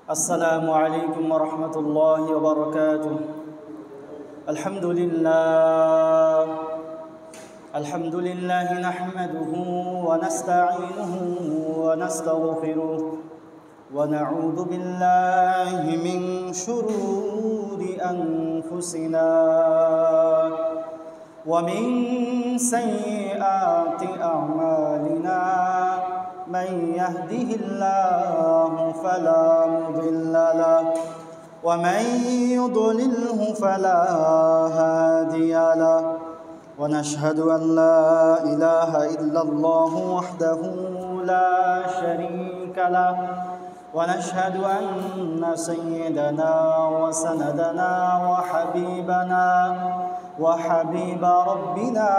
السلام عليكم ورحمة الله وبركاته. الحمد لله نحمده ونستعينه ونستغفره ونعوذ بالله من شرور أنفسنا ومن سيئات أعمالنا. من يهده الله فلا مضل له ومن يضلله فلا هادي له، ونشهد أن لا إله إلا الله وحده لا شريك له، ونشهد أن سيدنا وسندنا وحبيب ربنا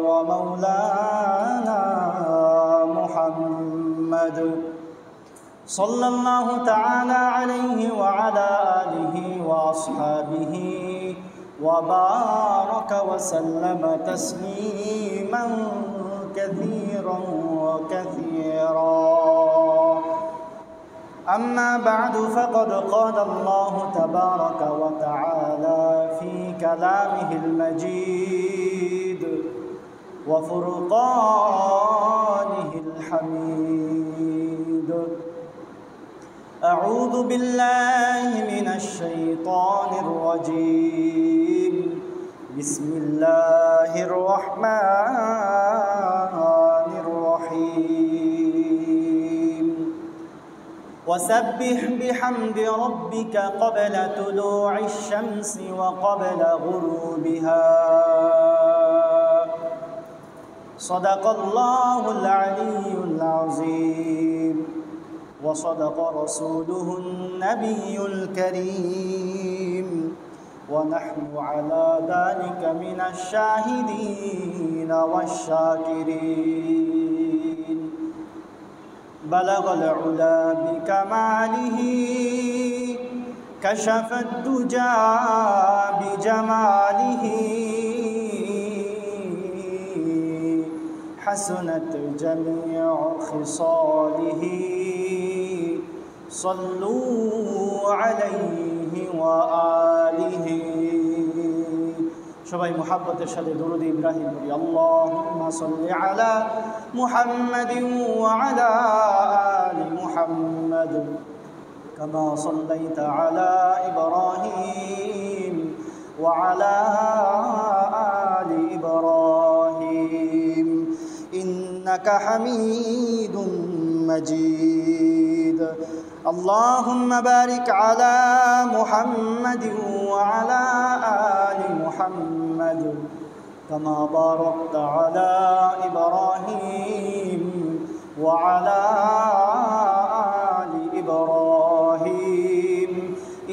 ومولانا محمد صلى الله تعالى عليه وعلى آله وأصحابه وبارك وسلم تسليما كثيرا وكثيرا. أما بعد، فقد قال الله تبارك وتعالى في كلامه المجيد وفرقانه الحميد: أعوذ بالله من الشيطان الرجيم. بسم الله الرحمن الرحيم. وسبح بحمد ربك قبل طلوع الشمس وقبل غروبها. صدق الله العلي العظيم وصدق رسوله النبي الكريم، ونحن على ذلك من الشاهدين والشاكرين. بلغ العلا بكماله، كشف الدجى بجماله، حسنت جميع خصاله، صلوا عليه وآله। সবাই মুহাব্বতের সাথে দরুদ ইব্রাহিম পড়ি। আল্লাহুম্মা সাল্লি আলা মুহাম্মাদিন ওয়া আলা আলি মুহাম্মাদ কামা সাল্লাইতা আলা ইব্রাহিম ওয়া আলা আলি ইব্রাহিম ইন্নাকা হামিদুম মাজিদ। اللهم بارك على محمد وعلى آل محمد كما باركت على إبراهيم وعلى آل إبراهيم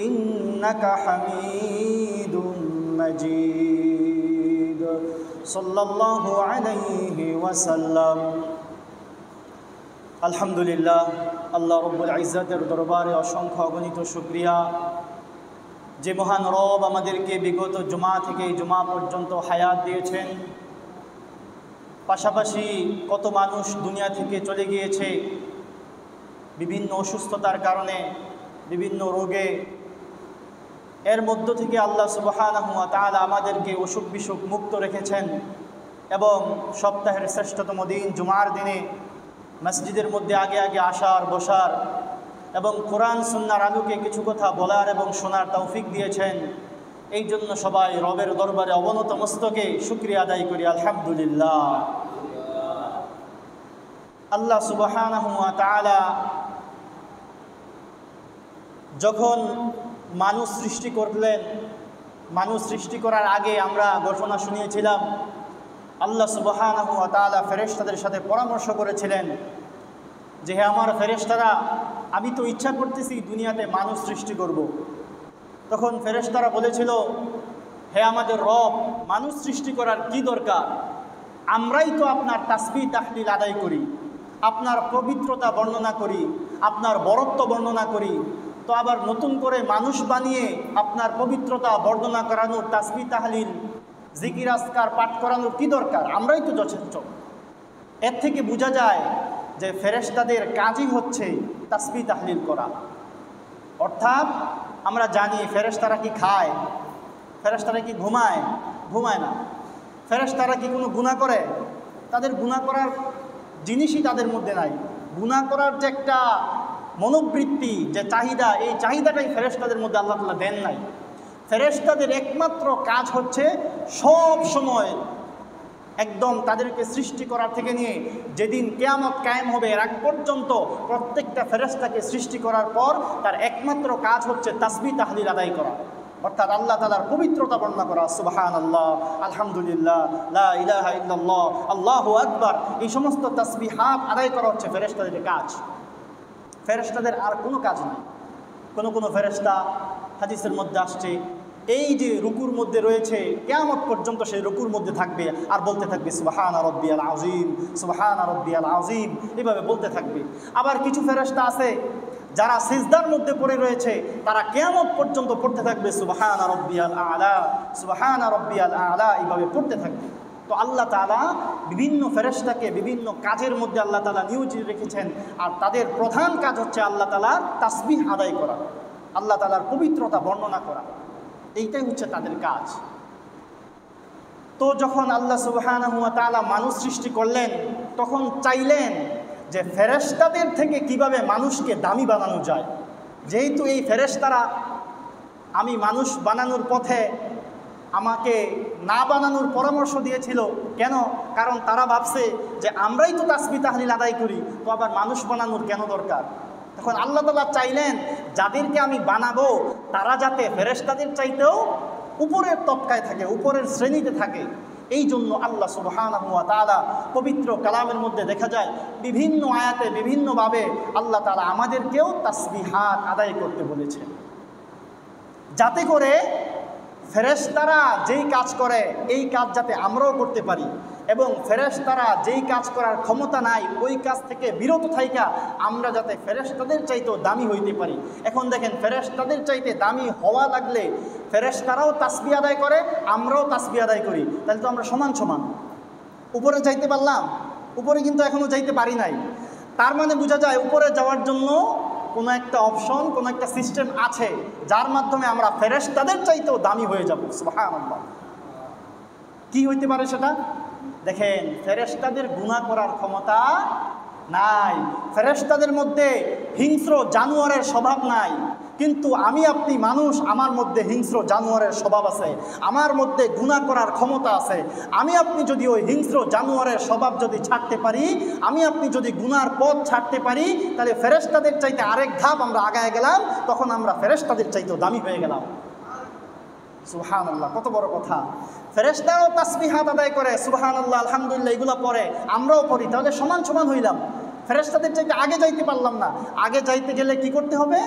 إنك حميد مجيد صلى الله عليه وسلم। আলহামদুলিল্লাহ, আল্লাহ রব্বুল ইজ্জতের দরবারে অসংখ্য অগণিত শুকরিয়া, যে মহান রব আমাদেরকে বিগত জুমা থেকে জুমা পর্যন্ত হায়াত দিয়েছেন। পাশাপাশি কত মানুষ দুনিয়া থেকে চলে গিয়েছে বিভিন্ন অসুস্থতার কারণে, বিভিন্ন রোগে। এর মধ্য থেকে আল্লাহ সুবহানাহু ওয়া তাআলা আমাদেরকে অসুখ বিসুখ মুক্ত রেখেছেন এবং সপ্তাহের শ্রেষ্ঠতম দিন জুমার দিনে মসজিদের মধ্যে আগে আগে আসার বসার এবং কোরআন সুন্নাহর আলোকে কিছু কথা বলার এবং শোনার তৌফিক দিয়েছেন। এই জন্য সবাই রবের দরবারে অবনত মস্তকে শুকরিয়া আদায় করি, আলহামদুলিল্লাহ। আল্লাহ সুবহানাহু ওয়া তাআলা যখন মানুষ সৃষ্টি করলেন, মানুষ সৃষ্টি করার আগে আমরা ঘটনা শুনিয়েছিলাম, আল্লাহ সুবহানাহু ওয়া তাআলা ফেরেশতাদের সাথে পরামর্শ করেছিলেন যে হে আমার ফেরেশতারা, আমি তো ইচ্ছা করতেছি দুনিয়াতে মানুষ সৃষ্টি করব। তখন ফেরেশতারা বলেছিল, হে আমাদের রব, মানুষ সৃষ্টি করার কি দরকার? আমরাই তো আপনার তাসবিহ তাহলিল আদায় করি, আপনার পবিত্রতা বর্ণনা করি, আপনার বরত্ব বর্ণনা করি, তো আবার নতুন করে মানুষ বানিয়ে আপনার পবিত্রতা বর্ণনা করানোর তাসবিহ তাহলিল জিকির আজকার পাঠ করানোর কি দরকার? আমরাই তো যথেষ্ট। এর থেকে বোঝা যায় যে ফেরেশতাদের কাজই হচ্ছে তাসবিহ তাহলিল করা। অর্থাৎ আমরা জানি ফেরেশতারা কি খায়, ফেরেশতারা কি ঘুমায়? ঘুমায় না। ফেরেশতারা কি কোনো গুনাহ করে? তাদের গুনাহ করার জিনিসই তাদের মধ্যে নাই। গুনাহ করার যে একটা মনোবৃত্তি, যে চাহিদা, এই চাহিদাটাই ফেরেশতাদের মধ্যে আল্লাহ তাআলা দেন নাই। ফেরেশতাদের একমাত্র কাজ হচ্ছে সব সময় একদম তাদেরকে সৃষ্টি করার থেকে নিয়ে যেদিন কিয়ামত কায়েম হবে এর আগ পর্যন্ত প্রত্যেকটা ফেরেশতাকে সৃষ্টি করার পর তার একমাত্র কাজ হচ্ছে তাসবিহ তাহলিল আদায় করা, অর্থাৎ আল্লাহ তাআলার পবিত্রতা বর্ণনা করা। সুবহানাল্লাহ, আলহামদুলিল্লাহ, লা ইলাহা ইল্লাল্লাহ, আল্লাহু আকবার, এই সমস্ত তাসবিহাত আদায় করা হচ্ছে ফেরেশতাদের কাজ। ফেরেশতাদের আর কোনো কাজ নেই। কোনো ফেরেশতা হাদিসের মধ্যে আসছে এই যে রুকুর মধ্যে রয়েছে কিয়ামত পর্যন্ত সেই রুকুর মধ্যে থাকবে আর বলতে থাকবে সুবহানা রাব্বিয়াল আযীম, সুবহানা রাব্বিয়াল আযীম, এভাবে বলতে থাকবে। আবার কিছু ফেরেশতা আছে যারা সিজদার মধ্যে পড়ে রয়েছে, তারা কিয়ামত পর্যন্ত পড়তে থাকবে সুবহানা রাব্বিয়াল আ'লা, সুবহানা রাব্বিয়াল আ'লা, এইভাবে পড়তে থাকবে। তো আল্লাহ তাআলা বিভিন্ন ফেরেশতাকে বিভিন্ন কাজের মধ্যে আল্লাহ তাআলা নিয়োজিত রেখেছেন, আর তাদের প্রধান কাজ হচ্ছে আল্লাহ তাআলার তাসবিহ আদায় করা, আল্লাহ তাআলার পবিত্রতা বর্ণনা করা, এইটাই হচ্ছে তাদের কাজ। তো যখন আল্লাহ সুবহানাহু ওয়া তাআলা মানুষ সৃষ্টি করলেন, তখন চাইলেন যে ফেরেশতাদের থেকে কিভাবে মানুষকে দামি বানানো যায়। যেহেতু এই ফেরেশতারা আমি মানুষ বানানোর পথে আমাকে না বানানোর পরামর্শ দিয়েছিল। কেন? কারণ তারা ভাবছে যে আমরাই তো তাসবিহ তাহলিল আদায় করি, তো আবার মানুষ বানানোর কেন দরকার। তখন আল্লাহ তাআলা চাইলেন যাদেরকে আমি বানাবো তারা যাতে ফেরেশতাদের চাইতেও উপরের তবকায় থাকে, উপরের শ্রেণীতে থাকে। এই জন্য আল্লাহ সুবহানাহু ওয়া তাআলা পবিত্র কালামের মধ্যে দেখা যায় বিভিন্ন আয়াতে বিভিন্নভাবে আল্লাহ তাআলা আমাদেরকেও তাসবিহাত আদায় করতে বলেছেন, যাতে করে ফেরেশতারা যেই কাজ করে এই কাজ যাতে আমরাও করতে পারি, এবং ফেরেশতারা যেই কাজ করার ক্ষমতা নাই ওই কাজ থেকে বিরত থাইকা আমরা যাতে ফেরেশতাদের চাইতেও দামি হইতে পারি। এখন দেখেন, ফেরেশতাদের চাইতে দামি হওয়া লাগলে ফেরেশতারাও তাসবিহ আদায় করে, আমরাও তাসবিহ আদায় করি, তাহলে তো আমরা সমান সমান। উপরে যাইতে পারলাম, উপরে কিন্তু এখনও যাইতে পারি নাই। তার মানে বোঝা যায় উপরে যাওয়ার জন্য কোনো একটা অপশন, কোনো একটা সিস্টেম আছে যার মাধ্যমে আমরা ফেরেশতাদের চাইতেও দামি হয়ে যাব। সুবহানাল্লাহ। কি হইতে পারে সেটা? দেখেন, ফেরেশতাদের গুনাহ করার ক্ষমতা নাই, ফেরেশতাদের মধ্যে হিংস্র জানোয়ারের স্বভাব নাই, কিন্তু আমি আপনি মানুষ, আমার মধ্যে হিংস্র জানোয়ারের স্বভাব আছে, আমার মধ্যে গুনাহ করার ক্ষমতা আছে। আমি আপনি যদি ওই হিংস্র জানোয়ারের স্বভাব যদি ছাড়তে পারি, আমি আপনি যদি গুনাহর পথ ছাড়তে পারি, তাহলে ফেরেশতাদের চাইতে আরেক ধাপ আমরা আগায় গেলাম, তখন আমরা ফেরেশতাদের চাইতেও দামি হয়ে গেলাম। সুবহানাল্লাহ, কত বড় কথা। ফেরেশতাও তাসবিহাত আদায় করে, সুবহানাল্লাহ, আলহামদুলিল্লাহ, এগুলো পড়ে, আমরাও পড়ি, তাহলে সমান সমান হইলাম। ফেরেশতাদের চাইতে আগে যাইতে পারলাম না। আগে যাইতে গেলে কি করতে হবে?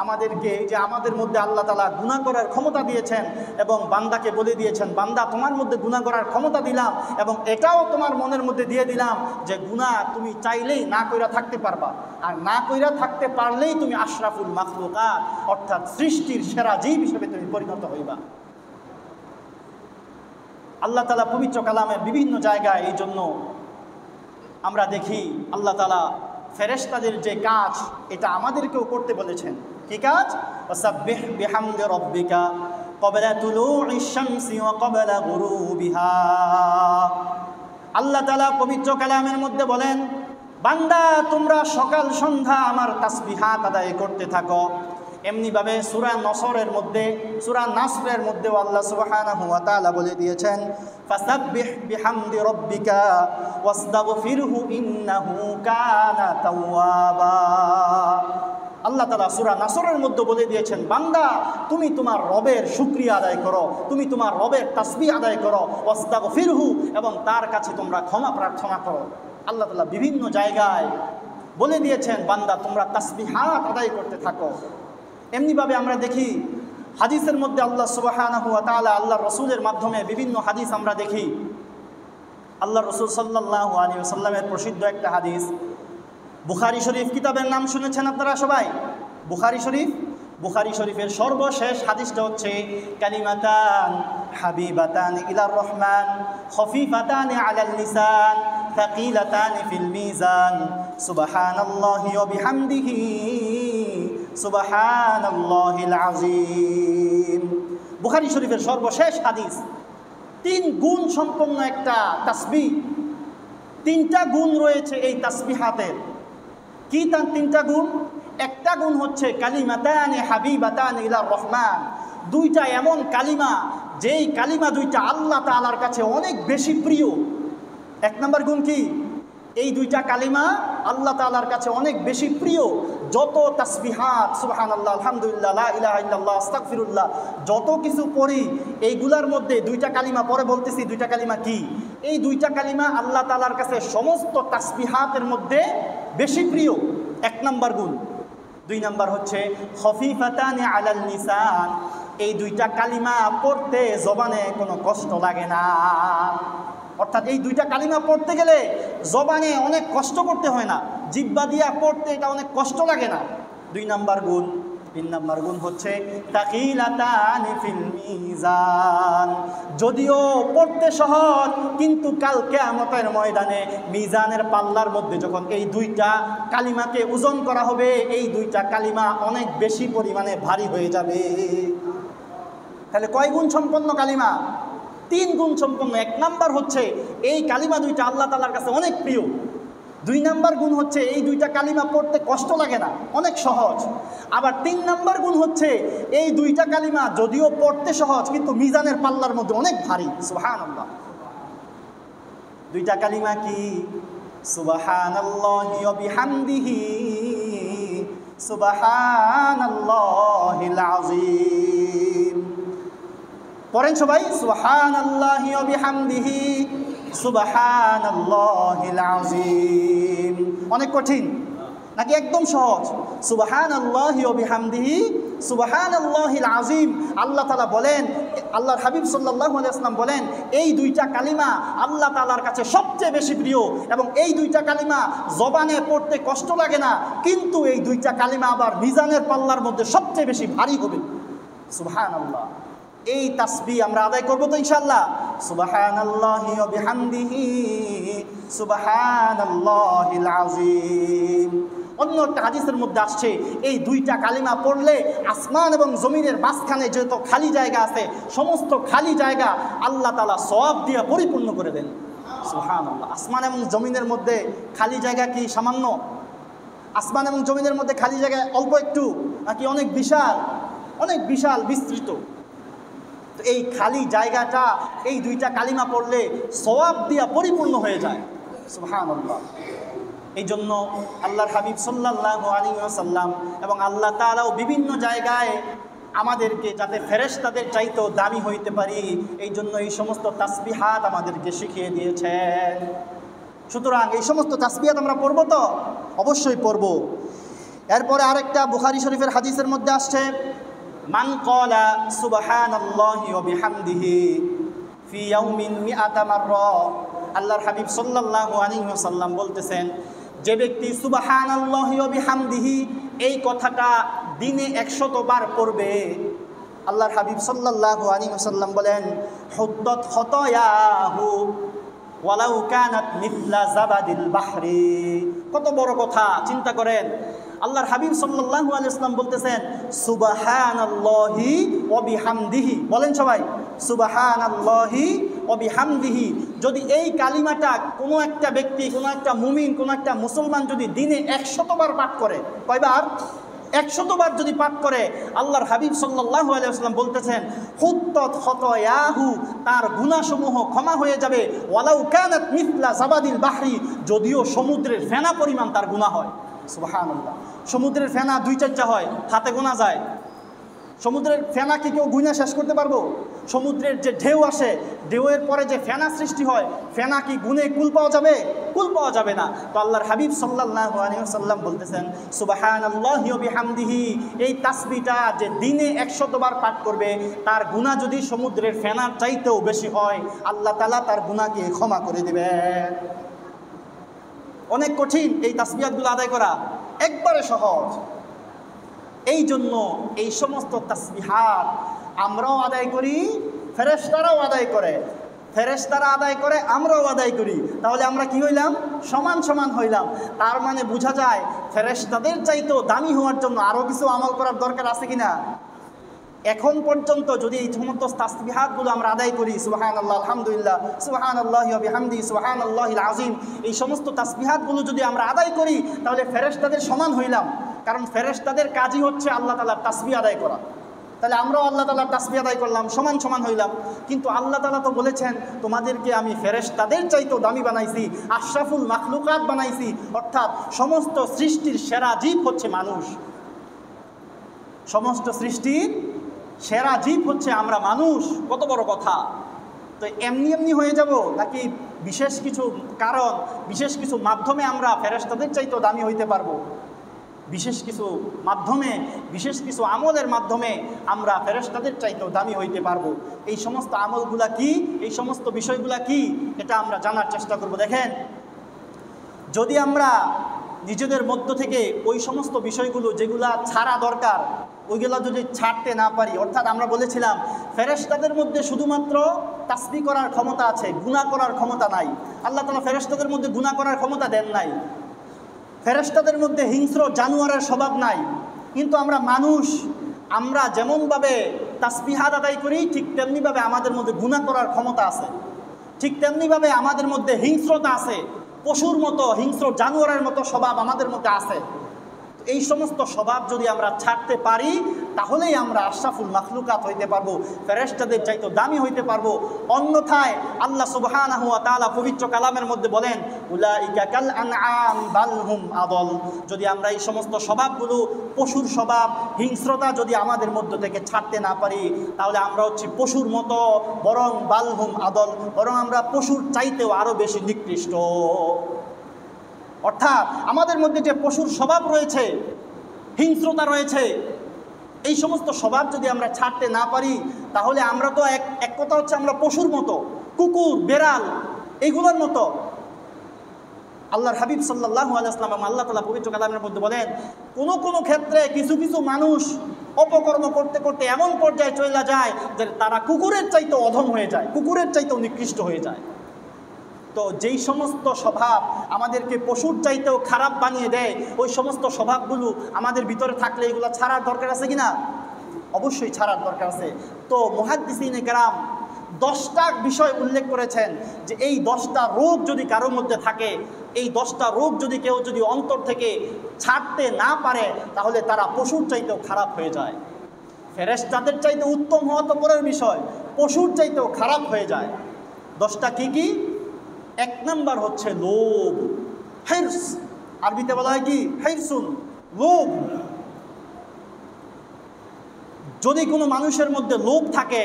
আমাদেরকে, যে আমাদের মধ্যে আল্লাহ তাআলা গুনাহ করার ক্ষমতা দিয়েছেন এবং বান্দাকে বলে দিয়েছেন, বান্দা তোমার মধ্যে গুনাহ করার ক্ষমতা দিলাম এবং এটাও তোমার মনের মধ্যে দিয়ে দিলাম যে গুনাহ তুমি চাইলেই না কইরা থাকতে পারবা, আর না কইরা থাকতে পারলেই তুমি আশরাফুল মাখলুকাত, অর্থাৎ সৃষ্টির সেরা জীব হিসেবে তুমি পরিণত হইবা। আল্লাহ তাআলা পবিত্র কালামে বিভিন্ন জায়গায় এই জন্য আমরা দেখি আল্লাহ তাআলা ফেরেশতাদের যে কাজ এটা আমাদেরকেও করতে বলেছেন। কি কাজ? ওয়াসাব্বিহ বিহামদি রাব্বিকা ক্বাবলা তুলুইশ শামসি ওয়া ক্বাবলা গুরুবিহা। আল্লাহ তাআলা পবিত্র কালামের মধ্যে বলেন, বান্দা তোমরা সকাল সন্ধ্যা আমার তাসবিহাত আদায় করতে থাকো। এমনিভাবে সূরা নসরের মধ্যে, সূরা নাসরের মধ্যেও আল্লাহ সুবহানাহু ওয়া তাআলা বলে দিয়েছেন, ফাসাব্বিহ বিহামদি রাব্বিকা ওয়াস্তাগফিরহু ইন্নাহু কানা তাওয়াবা। আল্লাহ তাআলা সূরা নাসরের মধ্যে বলে দিয়েছেন, বান্দা তুমি তোমার রবের শুকরিয়া আদায় করো, তুমি তোমার রবের তাসবিহ আদায় করো, ওয়াস্তাগফিরহু, এবং তার কাছে তোমরা ক্ষমা প্রার্থনা করো। আল্লাহ তাআলা বিভিন্ন জায়গায় বলে দিয়েছেন, বান্দা তোমরা তাসবিহাত আদায় করতে থাকো। এমনিভাবে আমরা দেখি হাদিসের মধ্যে আল্লাহ সুবহানাহু ওয়া তাআলা আল্লাহর রাসূলের মাধ্যমে বিভিন্ন হাদিস আমরা দেখি। আল্লাহর রাসূল সাল্লাল্লাহু আলাইহি ওয়াসাল্লামের প্রসিদ্ধ একটা হাদিস, বুখারী শরীফ কিতাবের নাম শুনেছেন আপনারা সবাই? বুখারী শরীফ, বুখারী শরীফের সর্বশেষ হাদিসটা হচ্ছে কালিমাতান হাবিবাতান ইলার রহমান খফিফাতান আলাল লিসান থাকিলাতানি ফিল মিজান সুবহানাল্লাহি ওয়া বিহামদিহি সুবহানাল্লাহিল আযীম। বুখারী শরীফের সর্বশেষ হাদিস। 3 গুণ সম্পন্ন একটা তাসবিহ। 3টা গুণ রয়েছে এই তাসবিহাতের। কি তার 3টা গুণ? একটা গুণ হচ্ছে কালিমাতানি হাবিবাতানি ইলার রহমান, 2টা এমন কালিমা যেই কালিমা 2টা আল্লাহ তাআলার কাছে অনেক বেশি প্রিয়। 1 নম্বর গুণ কি? এই 2টা কালিমা আল্লাহ তাআলার কাছে অনেক বেশি প্রিয়। যত তাসবিহাত সুবহানাল্লাহ, আলহামদুলিল্লাহ, লা ইলাহা ইল্লাল্লাহ, আস্তাগফিরুল্লাহ যত কিছু পড়ি, এইগুলার মধ্যে 2টা কালিমা পরে বলতেছি। 2টা কালিমা কি? এই 2টা কালিমা আল্লাহ তাআলার কাছে সমস্ত তাসবিহাতের মধ্যে বেশি প্রিয়। 1 নম্বর গুণ। 2 নম্বর হচ্ছে খফিফাতানি আলাল লিসান, এই 2টা কালিমা পড়তে জবানে কোনো কষ্ট লাগে না। অর্থাৎ এই 2টা কালিমা পড়তে গেলে জবানে অনেক কষ্ট করতে হয় না, জিহ্বা দিয়া পড়তে এটা অনেক কষ্ট লাগে না। 2 নম্বর গুণ। 3 নম্বর গুণ হচ্ছে তাকিলাতানি ফিল মিজান, যদিও পড়তে সহজ কিন্তু কাল কিয়ামতের ময়দানে মিজানের পাল্লার মধ্যে যখন এই 2টা কালিমাকে ওজন করা হবে, এই 2টা কালিমা অনেক বেশি পরিমাণে ভারী হয়ে যাবে। তাহলে কয় গুণ সম্পন্ন কালিমা? 3 গুণ সম্পন্ন। 1 নম্বর হচ্ছে এই কালিমা 2টা আল্লাহ তাআলার কাছে অনেক প্রিয়। 2 নম্বর গুণ হচ্ছে এই 2টা কালিমা পড়তে কষ্ট লাগে না, অনেক সহজ। আবার 3 নম্বর গুণ হচ্ছে এই 2টা কালিমা যদিও পড়তে সহজ কিন্তু মিজানের পাল্লার মধ্যে অনেক ভারী। সুবহানাল্লাহ। 2টা কালিমা কি? সুবহানাল্লাহি ওয়া বিহামদিহি সুবহানাল্লাহিল আযীম। পড়েন সবাই, সুবহানাল্লাহি ওয়া বিহামদিহি সুবহানাল্লাহিল আযীম। অনেক কঠিন নাকি একদম সহজ? সুবহানাল্লাহি ওয়া বিহামদিহি সুবহানাল্লাহিল আযীম। আল্লাহ তাআলা বলেন, আল্লাহর হাবিব সাল্লাল্লাহু আলাইহি ওয়াসাল্লাম বলেন, এই 2টা কালিমা আল্লাহ তাআলার কাছে সবচেয়ে বেশি প্রিয় এবং এই 2টা কালিমা জবানে পড়তে কষ্ট লাগে না, কিন্তু এই 2টা কালিমা আবার মিজানের পাল্লার মধ্যে সবচেয়ে বেশি ভারী হবে। সুবহানাল্লাহ। এই তাসবিহ আমরা আদায় করব তো ইনশাআল্লাহ। সুবহানাল্লাহি ওয়া বিহামদিহি সুবহানাল্লাহিল আযীম। অন্য একটা হাদিসের মধ্যে আসছে এই 2টা কালিমা পড়লে আসমান এবং জমিনের মাঝখানে যত খালি জায়গা আছে সমস্ত খালি জায়গা আল্লাহ তাআলা সওয়াব দিয়ে পরিপূর্ণ করে দেন। সুবহানাল্লাহ। আসমান এবং জমিনের মধ্যে খালি জায়গা কি সামান্য? আসমান এবং জমিনের মধ্যে খালি জায়গা অল্প একটু নাকি অনেক বিশাল? অনেক বিশাল, বিস্তৃত। তো এই খালি জায়গাটা এই 2টা কালিমা পড়লে সওয়াব দিয়া পরিপূর্ণ হয়ে যায়। সুবহানাল্লাহ। এই জন্য আল্লাহর হাবিব সাল্লাল্লাহু আলাইহি ওয়াসাল্লাম এবং আল্লাহ তাআলাও বিভিন্ন জায়গায় আমাদেরকে যাতে ফেরেশতাদের চাইতেও দামি হইতে পারি এই জন্য এই সমস্ত তাসবিহাত আমাদেরকে শিখিয়ে দিয়েছেন। সুতরাং এই সমস্ত তাসবিহাত আমরা পড়ব তো? অবশ্যই পড়ব। এরপরে আরেকটা বুখারী শরীফের হাদিসের মধ্যে আসছে, মান ক্বালা সুবহানাল্লাহি ওয়া বিহামদিহি ফি ইয়াউমিন মিআতা মাররা। আল্লাহর হাবিব সাল্লাল্লাহু আলাইহি ওয়াসাল্লাম বলতেছেন, যে ব্যক্তি সুবহানাল্লাহি ওয়া বিহামদিহি এই কথাটা দিনে 100 বার পড়বে, আল্লাহর হাবিব সাল্লাল্লাহু আলাইহি ওয়াসাল্লাম বলেন, হুদ্দাত খতায়াহু ওয়ালাউ কানাত মিথলা জাবাদিল বাহরি। কত বড় কথা, চিন্তা করেন। আল্লাহর হাবিব সাল্লাল্লাহু আলাইহি ওয়াসাল্লাম বলতেছেন সুবহানাল্লাহি ওয়া বিহামদিহি। বলেন সবাই, সুবহানাল্লাহি ওয়া বিহামদিহি। যদি এই কালিমাটা কোনো একটা ব্যক্তি, কোনো একটা মুমিন, কোনো একটা মুসলমান যদি দিনে 100 বার পাঠ করে, কয়বার? 100 বার যদি পাঠ করে, আল্লাহর হাবিব সাল্লাল্লাহু আলাইহি ওয়াসাল্লাম বলতেছেন হুত্তাত খতায়াহু, তার গুনাহসমূহ ক্ষমা হয়ে যাবে। ওয়ালাউ কানাত মিথলা জাবাদিল বাহরি, যদিও সমুদ্রের ফেনা পরিমাণ তার গুনাহ হয়। সুবহানাল্লাহ। সমুদ্রের ফেনা 2-4টা হয়, হাতে গোনা যায়। সমুদ্রের ফেনা কি কেউ গুণা শেষ করতে পারবো? সমুদ্রের যে ঢেউ আসে, ঢেউয়ের পরে যে ফেনা সৃষ্টি হয়, ফেনা কি গুণে কুল পাওয়া যাবে? কুল পাওয়া যাবে না। তো আল্লাহর হাবিব সাল্লাল্লাহু আলাইহি ওয়াসাল্লাম বলতেছেন সুবহানাল্লাহি ওয়া বিহামদিহি, এই তাসবিহটা যে দিনে 100 বার পাঠ করবে, তার গুনাহ যদি সমুদ্রের ফেনার চাইতেও বেশি হয়, আল্লাহ তাআলা তার গুনাহকে ক্ষমা করে দিবেন। অনেক কঠিন এই তাসবিহাতগুলো আদায় করা, একবারে সহজ। এই জন্য এই সমস্ত তাসবিহাত আমরাও আদায় করি, ফেরেশতারাও আদায় করে। ফেরেশতারা আদায় করে, আমরাও আদায় করি, তাহলে আমরা কি হইলাম? সমান সমান হইলাম। তার মানে বোঝা যায় ফেরেশতাদের চাইতেও দামি হওয়ার জন্য আরও কিছু আমল করার দরকার আছে কিনা। এখন পর্যন্ত যদি এই সমস্ত তাসবিহাতগুলো আমরা আদায় করি, সুবহানাল্লাহ, আলহামদুলিল্লাহ, সুবহানাল্লাহি ওয়া বিহামদিহি, সুবহানাল্লাহিল আযীম, এই সমস্ত তাসবিহাতগুলো যদি আমরা আদায় করি তাহলে ফেরেশতাদের সমান হইলাম। কারণ ফেরেশতাদের কাজই হচ্ছে আল্লাহ তাআলার তাসবিহ আদায় করা। তাহলে আমরাও আল্লাহ তাআলার তাসবিহ আদায় করলাম, সমান সমান হইলাম। কিন্তু আল্লাহ তাআলা তো বলেছেন, তোমাদেরকে আমি ফেরেশতাদের চাইতেও দামি বানাইছি, আশরাফুল মাখলুকাত বানাইছি। অর্থাৎ সমস্ত সৃষ্টির সেরা জীব হচ্ছে মানুষ। সমস্ত সৃষ্টির সেরা জীব হচ্ছে আমরা মানুষ। কত বড় কথা! তো এমনি এমনি হয়ে যাব নাকি বিশেষ কিছু কারণ, বিশেষ কিছু মাধ্যমে আমরা ফেরেশতাদের চাইতেও দামি হইতে পারবো? বিশেষ কিছু মাধ্যমে, বিশেষ কিছু আমলের মাধ্যমে আমরা ফেরেশতাদের চাইতেও দামি হইতে পারবো। এই সমস্ত আমলগুলা কি, এই সমস্ত বিষয়গুলা কি, এটা আমরা জানার চেষ্টা করব। দেখেন, যদি আমরা নিজেদের মধ্য থেকে ওই সমস্ত বিষয়গুলো যেগুলা ছাড়া দরকার ওইগুলা যদি ছাড়তে না পারি, অর্থাৎ আমরা বলেছিলাম ফেরেশতাদের মধ্যে শুধুমাত্র তাসবিহ করার ক্ষমতা আছে, গুনাহ করার ক্ষমতা নাই। আল্লাহ তাআলা ফেরেশতাদের মধ্যে গুনাহ করার ক্ষমতা দেন নাই। ফেরেশতাদের মধ্যে হিংস্র জানোয়ারের স্বভাব নাই। কিন্তু আমরা মানুষ, আমরা যেমনভাবে তাসবিহাত আদায় করি ঠিক তেমনিভাবে আমাদের মধ্যে গুনাহ করার ক্ষমতা আছে, ঠিক তেমনিভাবে আমাদের মধ্যে হিংস্রতা আছে। পশুর মতো, হিংস্র জানোয়ারের মতো স্বভাব আমাদের মধ্যে আছে। এই সমস্ত স্বভাব যদি আমরা ছাড়তে পারি তাহলেই আমরা আশরাফুল মাখলুকাত হইতে পারবো, ফেরেশতাদের চাইতে দামি হইতে পারবো। অন্যথায় আল্লাহ সুবহানাহু ওয়া তাআলা পবিত্র কালামের মধ্যে বলেন, উলাইকা কাল আনআম বাল হুম আদল। যদি আমরা এই সমস্ত স্বভাবগুলো, পশুর স্বভাব, হিংস্রতা যদি আমাদের মধ্য থেকে ছাড়তে না পারি তাহলে আমরা হচ্ছি পশুর মতো, বরং বাল হুম আদল, বরং আমরা পশুর চাইতেও আরও বেশি নিকৃষ্ট। অর্থাৎ আমাদের মধ্যে যে পশুর স্বভাব রয়েছে, হিংস্রতা রয়েছে, এই সমস্ত স্বভাব যদি আমরা ছাড়তে না পারি তাহলে আমরা তো এক কথা হচ্ছে আমরা পশুর মতো, কুকুর, বেড়াল, এইগুলোর মতো। আল্লাহর হাবিব সাল্লাল্লাহু আলাইহি ওয়াসাল্লাম আল্লাহ তাআলা পবিত্র কালামের মধ্যে বলেন, কোনো কোনো ক্ষেত্রে কিছু কিছু মানুষ অপকর্ম করতে করতে এমন পর্যায়ে চলে যায় যে তারা কুকুরের চাইতেও অধম হয়ে যায়, কুকুরের চাইতেও নিকৃষ্ট হয়ে যায়। তো যেই সমস্ত স্বভাব আমাদেরকে পশুর চাইতেও খারাপ বানিয়ে দেয়, ওই সমস্ত স্বভাবগুলো আমাদের ভিতরে থাকলে এগুলো ছাড়ার দরকার আছে কিনা? অবশ্যই ছাড়ার দরকার আছে। তো মুহাদ্দিসিনে কেরাম 10টা বিষয় উল্লেখ করেছেন যে এই 10টা রোগ যদি কারোর মধ্যে থাকে, এই 10টা রোগ যদি কেউ যদি অন্তর থেকে ছাড়তে না পারে তাহলে তারা পশুর চাইতেও খারাপ হয়ে যায়। ফেরেশতাদের চাইতে উত্তম হওয়া তো পরের বিষয়, পশুর চাইতেও খারাপ হয়ে যায়। 10টা কি কি? 1 নাম্বার হচ্ছে লোভ, হিরস। আরবিতে বলা হয় কি? হিরসুন, লোভ। যদি কোনো মানুষের মধ্যে লোভ থাকে,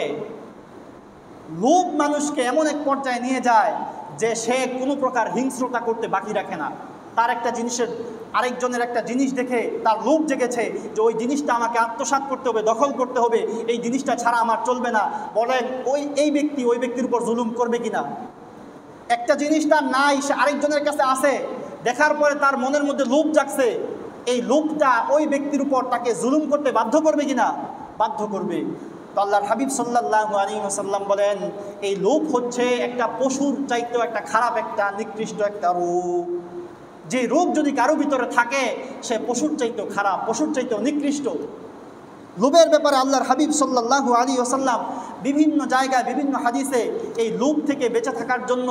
লোভ মানুষকে এমন এক পর্যায়ে নিয়ে যায় যে সে কোনো প্রকার হিংস্রতা করতে বাকি রাখে না। তার একটা জিনিসের, আরেকজনের একটা জিনিস দেখে তার লোভ জেগেছে যে ওই জিনিসটা আমাকে আত্মসাৎ করতে হবে, দখল করতে হবে, এই জিনিসটা ছাড়া আমার চলবে না। বলেন এই ব্যক্তি ওই ব্যক্তির উপর জুলুম করবে কিনা? একটা জিনিস তার নাই, সে আরেকজনের কাছে আছে, দেখার পরে তার মনের মধ্যে লোভ জাগছে, এই লোভটা ওই ব্যক্তির উপর তাকে জুলুম করতে বাধ্য করবে কিনা? বাধ্য করবে। তো আল্লাহর হাবিব সাল্লাল্লাহু আলাইহি ওয়াসাল্লাম বলেন, এই লোভ হচ্ছে একটা পশুর চাইতেও একটা খারাপ, একটা নিকৃষ্ট একটা রোগ। যে রোগ যদি কারো ভিতরে থাকে সে পশুর চাইতেও খারাপ, পশুর চাইতেও নিকৃষ্ট। লোভের ব্যাপারে আল্লাহর হাবিব সাল্লাল্লাহু আলাইহি ওয়াসাল্লাম বিভিন্ন জায়গায় বিভিন্ন হাদিসে এই লোভ থেকে বেঁচে থাকার জন্য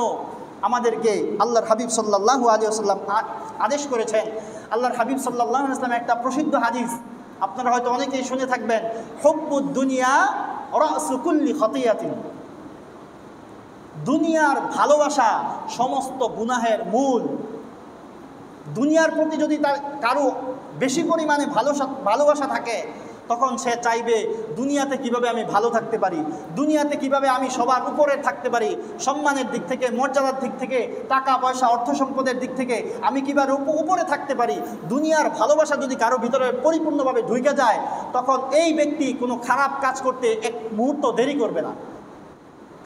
আমাদেরকে আল্লাহর হাবিব সাল্লাল্লাহু আলাইহি ওয়াসাল্লাম আদেশ করেছেন। আল্লাহর হাবিব সাল্লাল্লাহু আলাইহি ওয়াসাল্লাম একটা প্রসিদ্ধ হাদিস আপনারা হয়তো অনেকেই শুনে থাকবেন, হুব্বুদ দুনিয়া রাসু কুল্লি খাতিয়াতিন। দুনিয়ার ভালোবাসা সমস্ত গুনাহের মূল। দুনিয়ার প্রতি যদি তার কারো বেশি পরিমাণে ভালোবাসা থাকে তখন সে চাইবে দুনিয়াতে কিভাবে আমি ভালো থাকতে পারি, দুনিয়াতে কিভাবে আমি সবার উপরে থাকতে পারি, সম্মানের দিক থেকে, মর্যাদার দিক থেকে, টাকা পয়সা, অর্থ সম্পদের দিক থেকে আমি কিভাবে উপরে থাকতে পারি। দুনিয়ার ভালোবাসা যদি কারো ভিতরে পরিপূর্ণভাবে ঢুকে যায় তখন এই ব্যক্তি কোনো খারাপ কাজ করতে এক মুহূর্ত দেরি করবে না।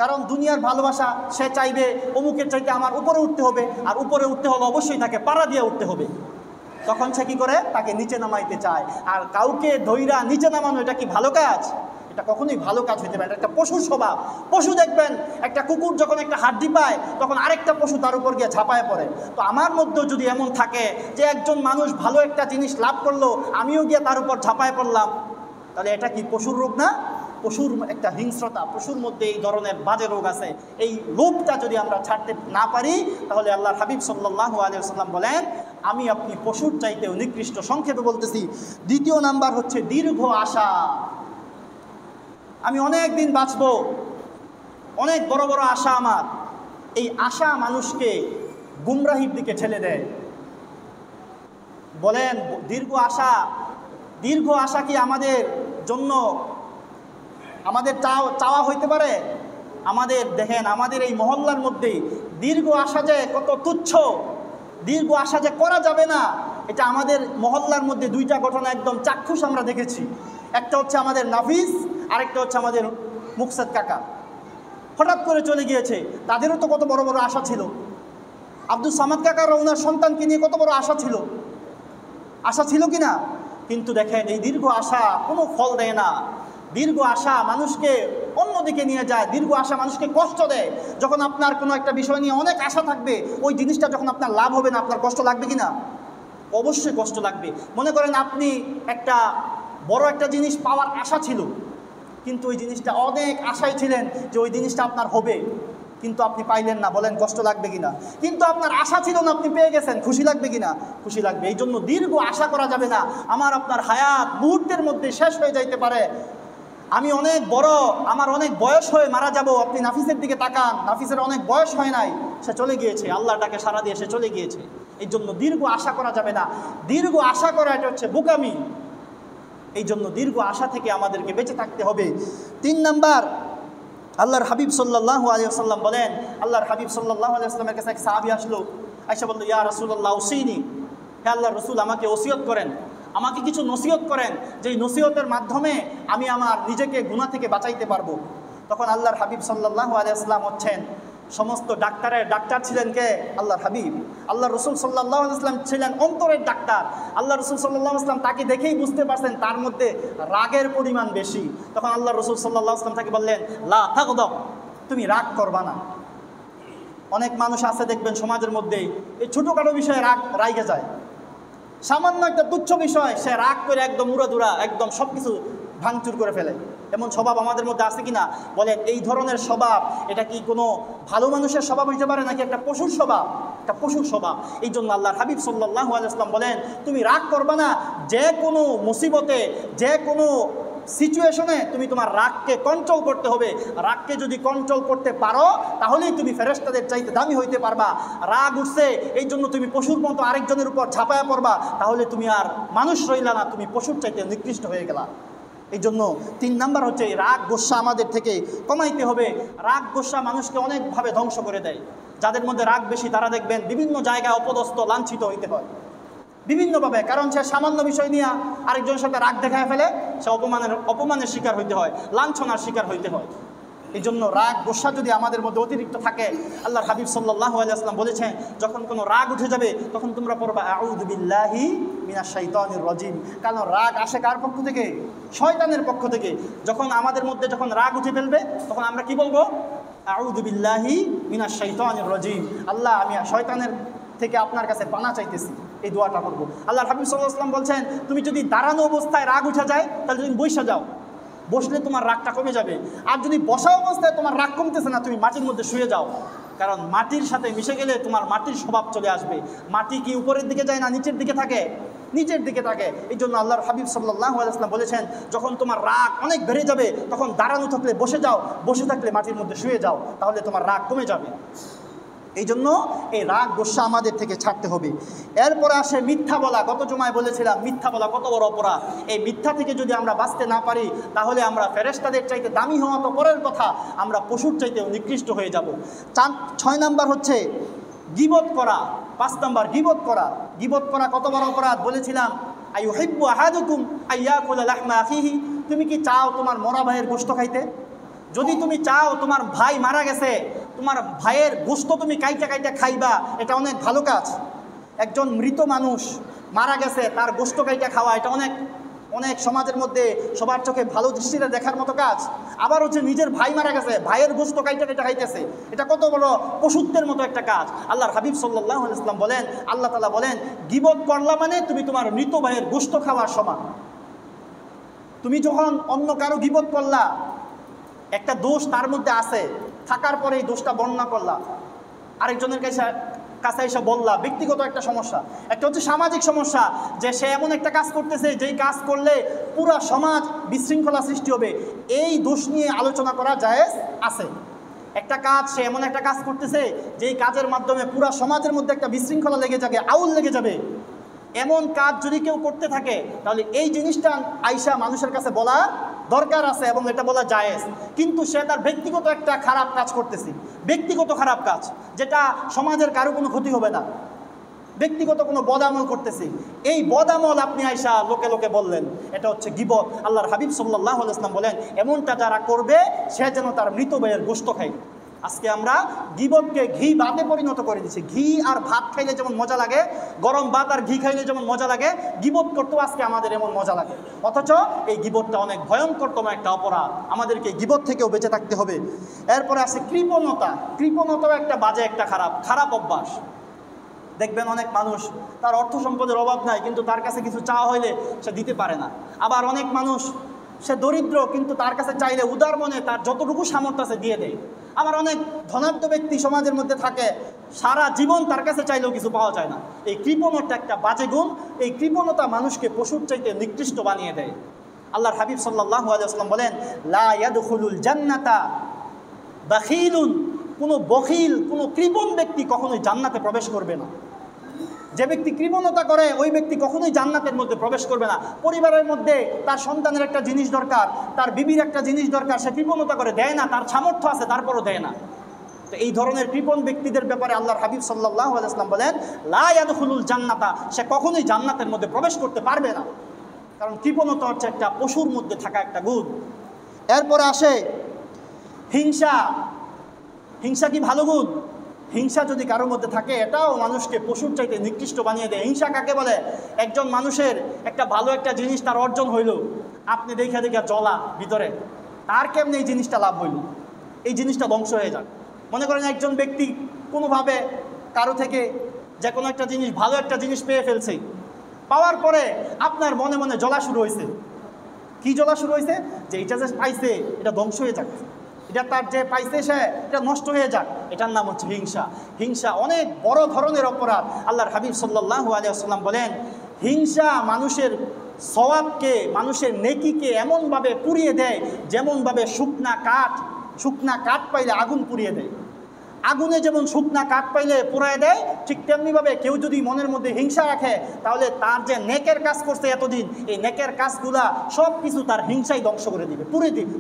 কারণ দুনিয়ার ভালোবাসা, সে চাইবে অমুকের চাইতে আমার উপরে উঠতে হবে, আর উপরে উঠতে হলে অবশ্যই তাকে পাড়া দিয়ে উঠতে হবে। তখন সে কী করে? তাকে নিচে নামাইতে চায়। আর কাউকে ধৈরা নিচে নামানো এটা কি ভালো কাজ? এটা কখনোই ভালো কাজ হইতে পারে না, একটা পশুর স্বভাব। পশু দেখবেন একটা কুকুর যখন একটা হাড্ডি পায় তখন আরেকটা পশু তার উপর গিয়ে ঝাঁপায় পড়ে। তো আমার মধ্যেও যদি এমন থাকে যে একজন মানুষ ভালো একটা জিনিস লাভ করলো, আমিও গিয়ে তার উপর ঝাঁপায় পড়লাম, তাহলে এটা কি পশুর রোগ না? পশুর একটা হিংস্রতা, পশুর মধ্যে এই ধরনের বাজে রোগ আছে। এই লোভটা যদি আমরা ছাড়তে না পারি তাহলে আল্লাহর হাবিব সাল্লাল্লাহু আলাইহি ওয়াসাল্লাম বলেন আমি আপনি পশুর চাইতেও নিকৃষ্ট। সংক্ষেপে বলতেছি, দ্বিতীয় নাম্বার হচ্ছে দীর্ঘ আশা। আমি অনেক দিন বাঁচব, অনেক বড় বড় আশা আমার। এই আশা মানুষকে গুমরাহির দিকে ঠেলে দেয়। বলেন দীর্ঘ আশা কি আমাদের জন্য আমাদের চাওয়া হইতে পারে? আমাদের দেখেন, আমাদের এই মহল্লার মধ্যে দীর্ঘ আশা যে কত তুচ্ছ, দীর্ঘ আশা যে করা যাবে না, এটা আমাদের মহল্লার মধ্যে দুইটা ঘটনা একদম চাক্ষুষ আমরা দেখেছি। একটা হচ্ছে আমাদের নাফিস, আরেকটা হচ্ছে আমাদের মুকসাদ কাকা। হঠাৎ করে চলে গিয়েছে, তাদেরও তো কত বড় বড় আশা ছিল। আব্দুল সামাদ কাকার ওনার সন্তানকে নিয়ে কত বড় আশা ছিল কি না? কিন্তু দেখেন এই দীর্ঘ আশা কোনো ফল দেয় না। দীর্ঘ আশা মানুষকে অন্যদিকে নিয়ে যায়, দীর্ঘ আশা মানুষকে কষ্ট দেয়। যখন আপনার কোনো একটা বিষয় নিয়ে অনেক আশা থাকবে, ওই জিনিসটা যখন আপনার লাভ হবে না, আপনার কষ্ট লাগবে কি না? অবশ্যই কষ্ট লাগবে। মনে করেন আপনি একটা বড় একটা জিনিস পাওয়ার আশা ছিল, কিন্তু ওই জিনিসটা অনেক আশায় ছিলেন যে ওই জিনিসটা আপনার হবে, কিন্তু আপনি পাইলেন না, বলেন কষ্ট লাগবে কিনা? কিন্তু আপনার আশা ছিল না, আপনি পেয়ে গেছেন, খুশি লাগবে কিনা? খুশি লাগবে। এই জন্য দীর্ঘ আশা করা যাবে না। আমার আপনার হায়াত মুহূর্তের মধ্যে শেষ হয়ে যাইতে পারে। আমি অনেক বড়, আমার অনেক বয়স হয়ে মারা যাব। আপনি নাফিসের দিকে তাকান, নাফিসের অনেক বয়স হয় নাই, সে চলে গিয়েছে, আল্লাহটাকে সারা দিয়ে সে চলে গিয়েছে। এই জন্য দীর্ঘ আশা করা যাবে না। দীর্ঘ আশা করা এটা হচ্ছে বোকামি। এই জন্য দীর্ঘ আশা থেকে আমাদেরকে বেঁচে থাকতে হবে। 3 নাম্বার, আল্লাহর হাবিব সাল্লাল্লাহু আলাইহি ওয়াসাল্লাম বলেন, আল্লাহর হাবিব সাল্লাল্লাহু আলাইহি ওয়াসাল্লামের কাছে এক সাহাবী আসলো, আয়েশা বলল, ইয়া রাসূলুল্লাহ উসিনি, হে আল্লাহর রাসূল আমাকে ওসিয়ত করেন, আমাকে কিছু নসিহত করেন, যেই নসিহতের মাধ্যমে আমি আমার নিজেকে গুনাহ থেকে বাঁচাইতে পারবো। তখন আল্লাহর হাবিব সাল্লাল্লাহু আলাইহি ওয়াসাল্লাম হচ্ছেন সমস্ত ডাক্তারের ডাক্তার ছিলেন কে? আল্লাহর হাবিব। আল্লাহ রসুল সাল্লাল্লাহু আলাইহি ওয়াসাল্লাম ছিলেন অন্তরের ডাক্তার। আল্লাহ রসুল সাল্লাল্লাহু আলাইহি ওয়াসাল্লাম তাকে দেখেই বুঝতে পারছেন তার মধ্যে রাগের পরিমাণ বেশি। তখন আল্লাহ রসুল সাল্লাল্লাহু আলাইহি ওয়াসাল্লাম তাকে বললেন, লা তাগদাব, তুমি রাগ করবা না। অনেক মানুষ আছে দেখবেন সমাজের মধ্যে এই ছোটোখাটো বিষয়ে রাগে যায়। সামান্য একটা তুচ্ছ বিষয় সে রাগ করে একদম উড়াদুরা একদম সব কিছু ভাঙচুর করে ফেলে। এমন স্বভাব আমাদের মধ্যে আছে কিনা? বলেন এই ধরনের স্বভাব এটা কি কোনো ভালো মানুষের স্বভাব হইতে পারে নাকি একটা পশুর স্বভাব? একটা পশুর স্বভাব। এই জন্য আল্লাহর হাবিব সাল্লাল্লাহু আলাইহি ওয়াসাল্লাম বলেন, তুমি রাগ করবা না। যে কোনো মুসিবতে, যে কোনো সিচুয়েশনে তুমি তোমার রাগকে কন্ট্রোল করতে হবে। রাগকে যদি কন্ট্রোল করতে পারো তাহলেই তুমি ফেরেশতাদের চাইতে দামি হইতে পারবা। রাগ উঠছে এই জন্য তুমি পশুর মতো আরেকজনের উপর ঝাঁপায়া পড়বা, তাহলে তুমি আর মানুষ রইলা না, তুমি পশুর চাইতে নিকৃষ্ট হয়ে গেলা। এই জন্য 3 নাম্বার হচ্ছে রাগ গোসা আমাদের থেকে কমাইতে হবে। রাগ গোসা মানুষকে অনেকভাবে ধ্বংস করে দেয়। যাদের মধ্যে রাগ বেশি তারা দেখবেন বিভিন্ন জায়গায় অপদস্থ, লাঞ্ছিত হইতে হয় বিভিন্নভাবে। কারণ সে সামান্য বিষয় নিয়ে আরেকজনের সাথে রাগ দেখায় ফেলে, সে অপমানের শিকার হইতে হয়, লাঞ্ছনার শিকার হইতে হয়। এই জন্য রাগ গোসা যদি আমাদের মধ্যে অতিরিক্ত থাকে, আল্লাহর হাবিব সাল্লাল্লাহু আলাইহি ওয়াসাল্লাম বলেছেন, যখন কোনো রাগ উঠে যাবে তখন তোমরা পড়বা আউযু বিল্লাহি মিনাশ শাইতানির রাজিম। কারণ রাগ আসে কার পক্ষ থেকে? শয়তানের পক্ষ থেকে। যখন আমাদের মধ্যে যখন রাগ উঠে ফেলবে তখন আমরা কি বলবো? আউযু বিল্লাহি মিনাশ শাইতানির রাজিম। আল্লাহ, আমি শয়তানের থেকে আপনার কাছে পানা চাইতেছি, এই দোয়াটা করবো। আল্লাহর হাবিব সাল্লাল্লাহু আলাইহি ওয়াসাল্লাম বলছেন, তুমি যদি দাঁড়ানো অবস্থায় রাগ উঠে যায় তাহলে তুমি বইসা যাও, বসলে তোমার রাগটা কমে যাবে। আর যদি বসা অবস্থায় তোমার রাগ কমতেছে না, তুমি মাটির মধ্যে শুয়ে যাও। কারণ মাটির সাথে মিশে গেলে তোমার মাটির স্বভাব চলে আসবে। মাটি কি উপরের দিকে যায় না নিচের দিকে থাকে? নিচের দিকে থাকে। এই জন্য আল্লাহর হাবিব সাল্লাল্লাহু আলাইহি ওয়াসাল্লাম বলেছেন, যখন তোমার রাগ অনেক বেড়ে যাবে তখন দাঁড়ানো থাকলে বসে যাও, বসে থাকলে মাটির মধ্যে শুয়ে যাও, তাহলে তোমার রাগ কমে যাবে। এই জন্য এই রাগ গোসা আমাদের থেকে ছাড়তে হবে। এরপরে আসে মিথ্যা বলা। গত জুমায় বলেছিলাম মিথ্যা বলা কত বড় অপরাধ। এই মিথ্যা থেকে যদি আমরা বাঁচতে না পারি তাহলে আমরা ফেরেশতাদের চাইতে দামি হওয়া তো পরের কথা, আমরা পশুর চাইতেও নিকৃষ্ট হয়ে যাব। 6 নাম্বার হচ্ছে গীবত করা। 5 নাম্বার গীবত করা। গীবত করা কত বড় অপরাধ বলেছিলাম, আইয়ুহিব্বু আহাদুকুম আইয়াকুলা লাহমা আখিহি। তুমি কি চাও তোমার মরা ভাইয়ের গোশত খাইতে? যদি তুমি চাও তোমার ভাই মারা গেছে, তোমার ভাইয়ের গোশত তুমি কাইটা কাইটা খাইবা, এটা অনেক ভালো কাজ। একজন মৃত মানুষ মারা গেছে, তার গোশত কাইটা খাওয়া এটা অনেক অনেক সমাজের মধ্যে সবার চোখে ভালো দৃষ্টিতে দেখার মতো কাজ। আবার হচ্ছে নিজের ভাই মারা গেছে, ভাইয়ের গোশত কাইটা খাইতেছে, এটা কত বড় পশুত্বের মতো একটা কাজ। আল্লাহর হাবিব সাল্লাল্লাহু আলাইহি ওয়াসাল্লাম বলেন, আল্লাহ তাআলা বলেন, গীবত করলা মানে তুমি তোমার মৃত ভাইয়ের গোশত খাওয়ার সমান। তুমি যখন অন্য কারো গীবত করলা, একটা দোষ তার মধ্যে আছে, থাকার পরে এই দোষটা বর্ণনা করলা, আরেকজনের কাছে এসে বললা, ব্যক্তিগত একটা সমস্যা। একটা হচ্ছে সামাজিক সমস্যা, যে সে এমন একটা কাজ করতেছে যেই কাজ করলে পুরা সমাজ বিশৃঙ্খলা সৃষ্টি হবে, এই দোষ নিয়ে আলোচনা করা জায়েজ আছে। একটা কাজ, সে এমন একটা কাজ করতেছে যেই কাজের মাধ্যমে পুরা সমাজের মধ্যে একটা বিশৃঙ্খলা লেগে যাবে, আউল লেগে যাবে, এমন কাজ যদি কেউ করতে থাকে তাহলে এই জিনিসটা আইসা মানুষের কাছে বলা দরকার আছে এবং এটা বলা জায়েজ। কিন্তু সে তার ব্যক্তিগত একটা খারাপ কাজ করতেছে, ব্যক্তিগত খারাপ কাজ, যেটা সমাজের কারো কোনো ক্ষতি হবে না, ব্যক্তিগত কোনো বদামল করতেছে, এই বদামল আপনি আইসা লোকে লোকে বললেন, এটা হচ্ছে গীবত। আল্লাহর হাবিব সাল্লাল্লাহু আলাইহি ওয়াসাল্লাম বলেন, এমনটা যারা করবে সে যেন তার মৃত ভাইয়ের গোশত খায়। আজকে আমরা গীবতকে ঘি ভাতে পরিণত করে দিচ্ছি। ঘি আর ভাত খাইলে যেমন মজা লাগে, গরম ভাত আর ঘি খাইলে যেমন মজা লাগে, গীবত করতেও আজকে আমাদের এমন মজা লাগে। অথচ এই গীবতটা অনেক ভয়ঙ্করতম একটা অপরাধ, আমাদেরকে গীবত থেকেও বেঁচে থাকতে হবে। এরপরে আছে কৃপণতা। কৃপণতাও একটা বাজে, একটা খারাপ অভ্যাস। দেখবেন অনেক মানুষ, তার অর্থ সম্পদের অভাব নাই, কিন্তু তার কাছে কিছু চাওয়া হইলে সে দিতে পারে না। আবার অনেক মানুষ, সে দরিদ্র, কিন্তু তার কাছে চাইলে উদার মনে তার যতটুকু সামর্থ্য আছে দিয়ে দেয়। আবার অনেক ধনাঢ্য ব্যক্তি সমাজের মধ্যে থাকে, সারা জীবন তার কাছে চাইলেও কিছু পাওয়া যায় না। এই কৃপণতা একটা বাজে গুণ। এই কৃপণতা মানুষকে পশুর চাইতে নিকৃষ্ট বানিয়ে দেয়। আল্লাহর হাবিব সাল্লাল্লাহু আলাইহি ওয়াসাল্লাম বলেন, লা ইয়াদখুলুল জান্নাতা বাখিলুন, কোনো বখিল, কোনো কৃপণ ব্যক্তি কখনোই জান্নাতে প্রবেশ করবে না। যে ব্যক্তি কৃপণতা করে ওই ব্যক্তি কখনোই জান্নাতের মধ্যে প্রবেশ করবে না। পরিবারের মধ্যে তার সন্তানের একটা জিনিস দরকার, তার বিবির একটা জিনিস দরকার, সে কৃপণতা করে দেয় না, তার সামর্থ্য আছে তারপরও দেয় না। তো এই ধরনের কৃপণ ব্যক্তিদের ব্যাপারে আল্লাহর হাবিব সাল্লাল্লাহু আলাইহি ওয়াসাল্লাম বলেন, লা ইয়াদখুলুল জান্নাতা, সে কখনোই জান্নাতের মধ্যে প্রবেশ করতে পারবে না। কারণ কৃপণতা হচ্ছে একটা পশুর মধ্যে থাকা একটা গুণ। এরপরে আসে হিংসা। হিংসা কি ভালো গুণ? হিংসা যদি কারোর মধ্যে থাকে, এটাও মানুষকে পশুর চাইতে নিকৃষ্ট বানিয়ে দেয়। হিংসা কাকে বলে? একজন মানুষের একটা ভালো একটা জিনিস তার অর্জন হইল, আপনি দেখা জ্বলা ভিতরে, তার কেমনি এই জিনিসটা লাভ হইল, এই জিনিসটা ধ্বংস হয়ে যাক। মনে করেন একজন ব্যক্তি কোনোভাবে কারো থেকে যে কোনো একটা জিনিস, ভালো একটা জিনিস পেয়ে ফেলছে, পাওয়ার পরে আপনার মনে মনে জ্বলা শুরু হয়েছে। কি জ্বলা শুরু হয়েছে? যে এটা যে পাইছে এটা ধ্বংস হয়ে যাক, এটা তার যে পাইছে সে এটা নষ্ট হয়ে যাক। এটার নাম হচ্ছে হিংসা। হিংসা অনেক বড় ধরনের অপরাধ। আল্লাহর হাবিব সাল্লাল্লাহু আলাইহি ওয়াসাল্লাম বলেন, হিংসা মানুষের সওয়াবকে, মানুষের নেকিকে এমনভাবে পুড়িয়ে দেয় যেমনভাবে শুকনা কাঠ পাইলে আগুন পুড়িয়ে দেয়। আগুনে যেমন শুকনা কাঠ পাইলে পুড়ায় দেয়, ঠিক তেমনিভাবে কেউ যদি মনের মধ্যে হিংসা রাখে, তাহলে তার যে নেকের কাজ করছে এতদিন, এই নেকের কাজগুলা সব কিছু তার হিংসাই ধ্বংস করে দিবে,